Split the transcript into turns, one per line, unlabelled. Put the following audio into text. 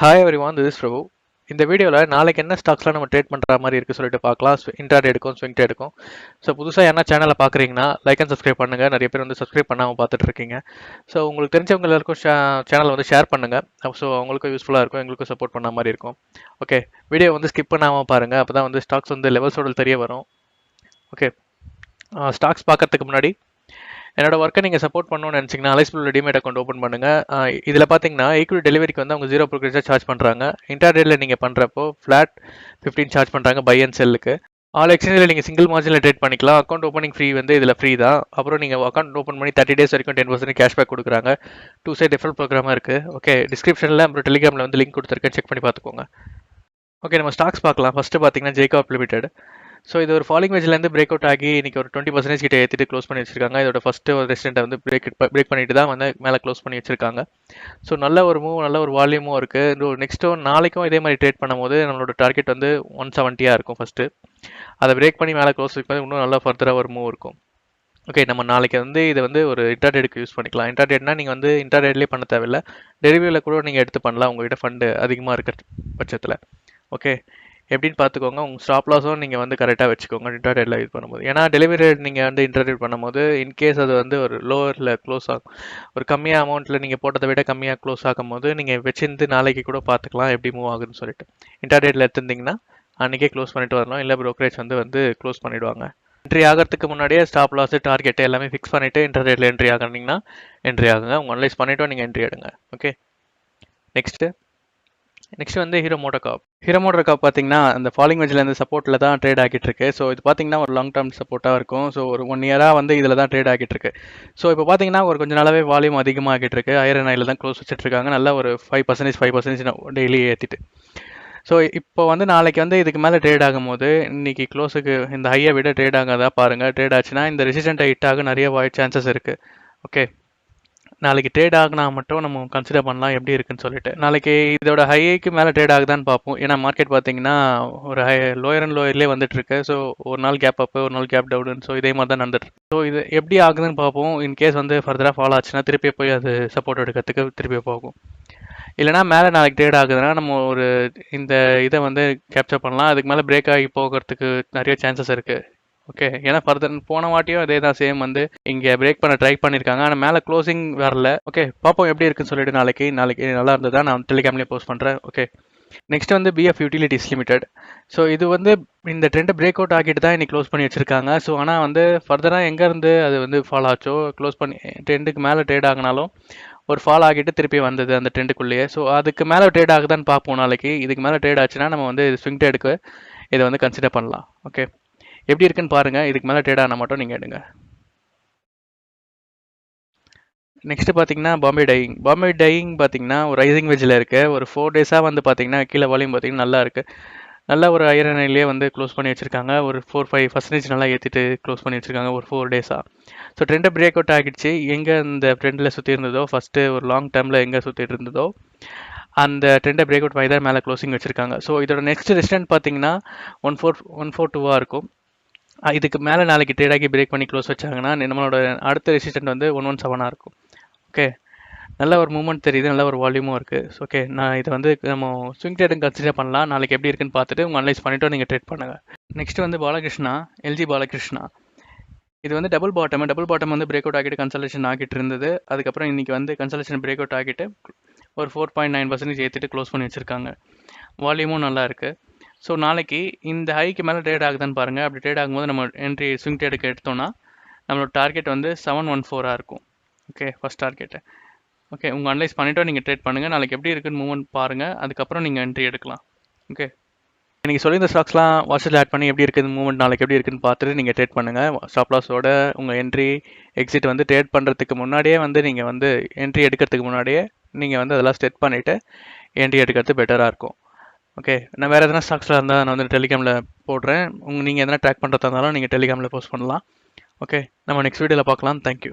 Hi everyone, this is பிரபு. இந்த வீடியோவில் நாளைக்கு என்ன ஸ்டாக்ஸ்லாம் நம்ம ட்ரேட் பண்ணுற மாதிரி இருக்குது சொல்லிட்டு பார்க்கலாம். இன்ட்ராடே எடுக்கும், ஸ்விங் ட்ரேட் எடுக்கும். ஸோ புதுசாக என்ன சேனலை பார்க்குறீங்கன்னா லைக் அண்ட் சப்ஸ்கிரைப் பண்ணுங்கள். நிறைய பேர் வந்து சப்ஸ்கிரைப் பண்ணாமல் பார்த்துட்டு இருக்கீங்க. ஸோ உங்களுக்கு தெரிஞ்சவங்க எல்லாருக்கும் சேனலை வந்து ஷேர் பண்ணுங்கள். ஸோ அவங்களுக்கும் யூஸ்ஃபுல்லாக இருக்கும், எங்களுக்கும் சப்போர்ட் பண்ண மாதிரி இருக்கும். ஓகே, வீடியோ வந்து ஸ்கிப் பண்ணாமல் பாருங்கள். அப்போ தான் வந்து ஸ்டாக்ஸ் வந்து லெவல்ஸோட தெரிய வரும். ஓகே, ஸ்டாக்ஸ் பார்க்கறதுக்கு முன்னாடி என்னோட ஒர்க்கை நீங்கள் சப்போர்ட் பண்ணணும்னு நினச்சிங்கன்னா அலைஸ்பிள் டிமேட் அக்கௌண்ட் ஓப்பன் பண்ணுங்கள். இதில் பார்த்தீங்கன்னா ஈக்விட்டி டெலிவரிக்கு வந்து அவங்க 0 ப்ரோக்கரேஜாக சார்ஜ் பண்ணுறாங்க. இன்டர்டேயில் நீங்கள் பண்ணுறப்போ ஃப்ளாட் 15 சார்ஜ் பண்ணுறாங்க பை அண்ட் செல்லுக்கு. ஆல் எக்ஸ்சேஞ்சில் நீங்கள் சிங்கிள் மார்ஜினில் ட்ரேட் பண்ணிக்கலாம். அக்கௌண்ட் ஓப்பனிங் ஃப்ரீ வந்து இதில் ஃப்ரீ தான். அப்புறம் நீங்கள் அக்கௌண்ட் ஓப்பன் பண்ணி 30 days வரைக்கும் 10% கேஷ்பேக் கொடுக்குறாங்க. 2 சைட் டிஃபரன்ட் ப்ரோக்ராமாக இருக்குது. ஓகே, டிஸ்கிரிப்ஷனில் அப்புறம் டெலிகிராமில் வந்து லிங்க் கொடுத்துருக்கேன், செக் பண்ணி பார்த்துக்கோங்க. ஓகே, நம்ம ஸ்டாக்ஸ் பார்க்கலாம். ஃபஸ்ட்டு பார்த்தீங்கன்னா ஜேகாப் லிமிடெட். ஸோ இது ஒரு ஃபாலிங் வெஜ்லேருந்து பிரேக் அவுட் ஆகி இன்றைக்கி ஒரு 20% கிட்ட ஏற்றிட்டு க்ளோஸ் பண்ணி வச்சிருக்காங்க. இதோட ஃபஸ்ட்டு ஒரு ரெசிடென்ட்டை வந்து பிரேக் பண்ணிட்டு தான் வந்து மேலே க்ளோஸ் பண்ணி வச்சிருக்காங்க. ஸோ நல்ல ஒரு மூவ், நல்ல ஒரு வால்யூமும் இருக்குது. நெக்ஸ்ட்டும் நாளைக்கும் இதே மாதிரி ட்ரேட் பண்ணும்போது நம்மளோட டார்கெட் வந்து 170 இருக்கும் ஃபஸ்ட்டு. அதை பிரேக் பண்ணி மேலே க்ளோஸ் வைக்கும்போது இன்னும் நல்லா ஃபர்தராக ஒரு மூவ் இருக்கும். ஓகே, நம்ம நாளைக்கு வந்து இதை வந்து ஒரு இன்டர்டேட்டுக்கு யூஸ் பண்ணிக்கலாம். இன்டர்டேட்னா நீங்கள் வந்து இன்டர்டேட்லேயே பண்ண தேவையில்லை, டெரிவியில் கூட நீங்கள் எடுத்து பண்ணலாம் உங்கள்கிட்ட ஃபண்டு அதிகமாக இருக்கிற பட்சத்தில். ஓகே, எப்படின்னு பார்த்துக்கோங்க. உங்கள் ஸ்டாப் லாஸும் நீங்கள் வந்து கரெக்டாக வச்சுக்கோங்க இன்டர்டேட்டில் இது பண்ணும்போது. ஏன்னா டெலிவரி நீங்கள் வந்து இன்டர்டேட் பண்ணும்போது இன்கேஸ் அது வந்து ஒரு லோவரில் க்ளோஸ் ஆகும், ஒரு கம்மியாக அமௌண்ட்டில் நீங்கள் போட்டதை விட கம்மியாக க்ளோஸ் ஆகும் போது நீங்கள் வச்சிருந்து நாளைக்கு கூட பார்த்துக்கலாம் எப்படி மூவ் ஆகுதுன்னு சொல்லிட்டு. இன்டர்டேட்டில் எடுத்திருந்தீங்கன்னா அன்றைக்கே க்ளோஸ் பண்ணிட்டு வரணும், இல்லை ப்ரோக்கரேஜ் வந்து க்ளோஸ் பண்ணிவிடுவாங்க. என்ட்ரி ஆகிறதுக்கு முன்னாடியே ஸ்டாப் லாஸ் டார்கெட்டு எல்லாமே ஃபிக்ஸ் பண்ணிவிட்டு இன்டர்டேட்டில் என்ட்ரி ஆகினீங்கன்னா என்ட்ரி ஆகுங்க. உங்கள் அனலைஸ் பண்ணிவிட்டு நீங்கள் என்ட்ரி எடுங்க. ஓகே, நெக்ஸ்ட் வந்து ஹீரோ மோட்டோகார்ப் பார்த்தீங்கன்னா அந்த ஃபாலிங் வெஜ்லேருந்து சப்போர்ட்டில் தான் ட்ரேட் ஆகிட்டு இருக்கு. ஸோ இது பார்த்தீங்கன்னா ஒரு லாங் டேர்ம் சப்போர்ட்டாக இருக்கும். ஸோ ஒரு 1 இயராக வந்து இதில் தான் ட்ரேட் ஆகிட்டு இருக்கு. ஸோ இப்போ பார்த்தீங்கன்னா ஒரு கொஞ்சம் நாளாவே வால்யூம் அதிகமாகிட்டு இருக்கு. ஐரன் ஆயில் தான் க்ளோஸ் வச்சுட்டு இருக்காங்க. நல்லா ஒரு 5% டெய்லி ஏற்றிட்டு. ஸோ இப்போ வந்து நாளைக்கு வந்து இதுக்கு மேலே ட்ரேட் ஆகும்போது இன்னைக்கு க்ளோஸுக்கு இந்த ஹையை விட ட்ரேட் ஆகாதா பாருங்கள். ட்ரேட் ஆச்சுன்னா இந்த ரெசிஸ்டன்ட்டை ஹிட் ஆக நிறைய சான்சஸ் இருக்குது. ஓகே, நாளைக்கு ட்ரேட் ஆகினா மட்டும் நம்ம கன்சிடர் பண்ணலாம் எப்படி இருக்குன்னு சொல்லிட்டு. நாளைக்கு இதோட ஹைக்கு மேலே ட்ரேட் ஆகுதான்னு பார்ப்போம். ஏன்னா மார்க்கெட் பார்த்தீங்கன்னா ஒரு லோயர் அண்ட் லோயர்லேயே வந்துட்டு இருக்கு. ஸோ ஒரு நாள் கேப் அப்பு, ஒரு நாள் கேப் டவுன். ஸோ இதே மாதிரி தான் நடந்துட்டு. ஸோ இது எப்படி ஆகுதுன்னு பார்ப்போம். இன்கேஸ் வந்து ஃபர்தராக ஃபாலோ ஆச்சுன்னா திருப்பி போய் அது சப்போர்ட் எடுக்கிறதுக்கு திருப்பி போகும். இல்லைனா மேலே நாளைக்கு ட்ரேட் ஆகுதுன்னா நம்ம ஒரு இந்த இதை வந்து கேப்சர் பண்ணலாம். அதுக்கு மேலே பிரேக் ஆகி போகிறதுக்கு நிறைய சான்சஸ் இருக்குது. ஓகே, ஏன்னா ஃபர்தர் போன வாட்டியும் அதே தான் சேம் வந்து இங்கே பிரேக் பண்ண ட்ரை பண்ணியிருக்காங்க. ஆனால் மேலே க்ளோசிங் வரல. ஓகே, பார்ப்போம் எப்படி இருக்குன்னு சொல்லிட்டு நாளைக்கு நல்லா இருந்ததா நான் டெலிகிராம்லேயே போஸ்ட் பண்ணுறேன். ஓகே, நெக்ஸ்ட் வந்து பிஎஃப் யூட்டிலிட்டிஸ் லிமிடெட். ஸோ இது வந்து இந்த ட்ரெண்டை பிரேக் அவுட் ஆகிட்டு தான் இன்னைக்கு க்ளோஸ் பண்ணி வச்சிருக்காங்க. ஸோ ஆனால் வந்து ஃபர்தராக எங்கேருந்து அது வந்து ஃபாலோ ஆச்சோ, க்ளோஸ் பண்ணி ட்ரெண்டுக்கு மேலே ட்ரேட் ஆகினாலும் ஒரு ஃபால் ஆகிட்டு திருப்பி வந்தது அந்த ட்ரெண்டுக்குள்ளேயே. ஸோ அதுக்கு மேலே ட்ரேட் ஆகுதான்னு பார்ப்போம் நாளைக்கு. இதுக்கு மேலே ட்ரேட் ஆச்சுன்னா நம்ம வந்து ஸ்விங் ட்ரேடுக்கு இதை வந்து கன்சிடர் பண்ணலாம். ஓகே, எப்படி இருக்குன்னு பாருங்கள். இதுக்கு மேலே ட்ரேட் ஆனால் மட்டும் நீங்கள் எடுங்க. நெக்ஸ்ட் பார்த்தீங்கன்னா பாம்பே டையிங் பார்த்தீங்கன்னா ஒரு ரைசிங் வெஜ்ஜில் இருக்குது. ஒரு 4 days வந்து பார்த்தீங்கன்னா கீழே வால்யூம் பார்த்தீங்கன்னா நல்லா இருக்குது. நல்ல ஒரு ஐரன் ஆயிலே வந்து க்ளோஸ் பண்ணி வச்சிருக்காங்க. ஒரு 4-5% நல்லா ஏற்றிட்டு க்ளோஸ் பண்ணி வச்சிருக்காங்க ஒரு 4 days. ஸோ ட்ரெண்டை பிரேக் அவுட் ஆகிடுச்சு. எங்கே இந்த ட்ரெண்டில் சுற்றி இருந்ததோ ஃபஸ்ட்டு ஒரு லாங் டேர்மில் எங்கே சுற்றிட்டு இருந்ததோ அந்த ட்ரெண்டை பிரேக் அவுட் பண்ணி தான் மேலே க்ளோசிங் வச்சிருக்காங்க. ஸோ இதோட நெக்ஸ்ட் ரெசிஸ்டன்ட் பார்த்தீங்கன்னா 142 இருக்கும். இதுக்கு மேலே நாளைக்கு ட்ரேட் ஆகி பிரேக் பண்ணி க்ளோஸ் வச்சாங்கன்னா நம்மளோட அடுத்த ரெசிஸ்டன்ட் வந்து 117 இருக்கும். ஓகே, நல்ல ஒரு மூவ்மெண்ட் தெரியுது, நல்ல ஒரு வால்யூமும் இருக்குது. ஓகே, நான் இதை வந்து நம்ம ஸ்விங் ட்ரேடுங்க கன்சிடர் பண்ணலாம். நாளைக்கு எப்படி இருக்குன்னு பார்த்துட்டு உங்கள் அனலைஸ் பண்ணிவிட்டு நீங்கள் ட்ரேட் பண்ணுங்கள். நெக்ஸ்ட் வந்து எல்ஜி பாலகிருஷ்ணா. இது வந்து டபுள் பாட்டம் வந்து பிரேக் அவுட் ஆகிட்டு கன்சல்டேஷன் ஆகிட்டு இருந்தது. அதுக்கப்புறம் இன்றைக்கி வந்து கன்சல்டேஷன் பிரேக் அவுட் ஆகிட்டு ஒரு 4.9% ஏற்றிட்டு க்ளோஸ் பண்ணி வச்சுருக்காங்க. வால்யூமும் நல்லா இருக்குது. ஸோ நாளைக்கு இந்த ஹைக்கு மேலே ட்ரேட் ஆகுதான்னு பாருங்கள். அப்படி ட்ரேட் ஆகும்போது நம்ம என்ட்ரி ஸ்விங் ட்ரேடுக்கு எடுத்தோம்னா நம்மளோட டார்கெட் வந்து 714 இருக்கும். Okay, first target. ஓகே, உங்கள் அனலைஸ் பண்ணிவிட்டு நீங்கள் ட்ரேட் பண்ணுங்கள். நாளைக்கு எப்படி இருக்குன்னு மூவ்மெண்ட் பாருங்கள். அதுக்கப்புறம் நீங்கள் என்ட்ரி எடுக்கலாம். ஓகே, நீங்கள் சொல்லி இந்த ஸ்டாக்ஸ்லாம் வாட்ஸ்அப்பில் ஆட் பண்ணி எப்படி இருக்குது மூவ்மெண்ட் நாளைக்கு எப்படி இருக்குன்னு பார்த்துட்டு நீங்கள் ட்ரேட் பண்ணுங்கள். ஸ்டாப் லாஸோட உங்கள் என்ட்ரி எக்ஸிட் வந்து ட்ரேட் பண்ணுறதுக்கு முன்னாடியே வந்து நீங்கள் வந்து என்ட்ரி எடுக்கிறதுக்கு முன்னாடியே நீங்கள் வந்து அதெல்லாம் செட் பண்ணிவிட்டு என்ட்ரி எடுக்கிறது பெட்டராக இருக்கும். ஓகே, நான் வேறு எதனா ஸ்டாக்ஸில் இருந்தால் நான் வந்து டெலிகிராமில் போடுறேன். நீங்கள் எதனா ட்ராக் பண்ணுறதா இருந்தாலும் நீங்கள் டெலிகிராமில் போஸ்ட் பண்ணலாம். ஓகே, நம்ம நெக்ஸ்ட் வீடியோவில் பார்க்கலாம். தேங்க்யூ.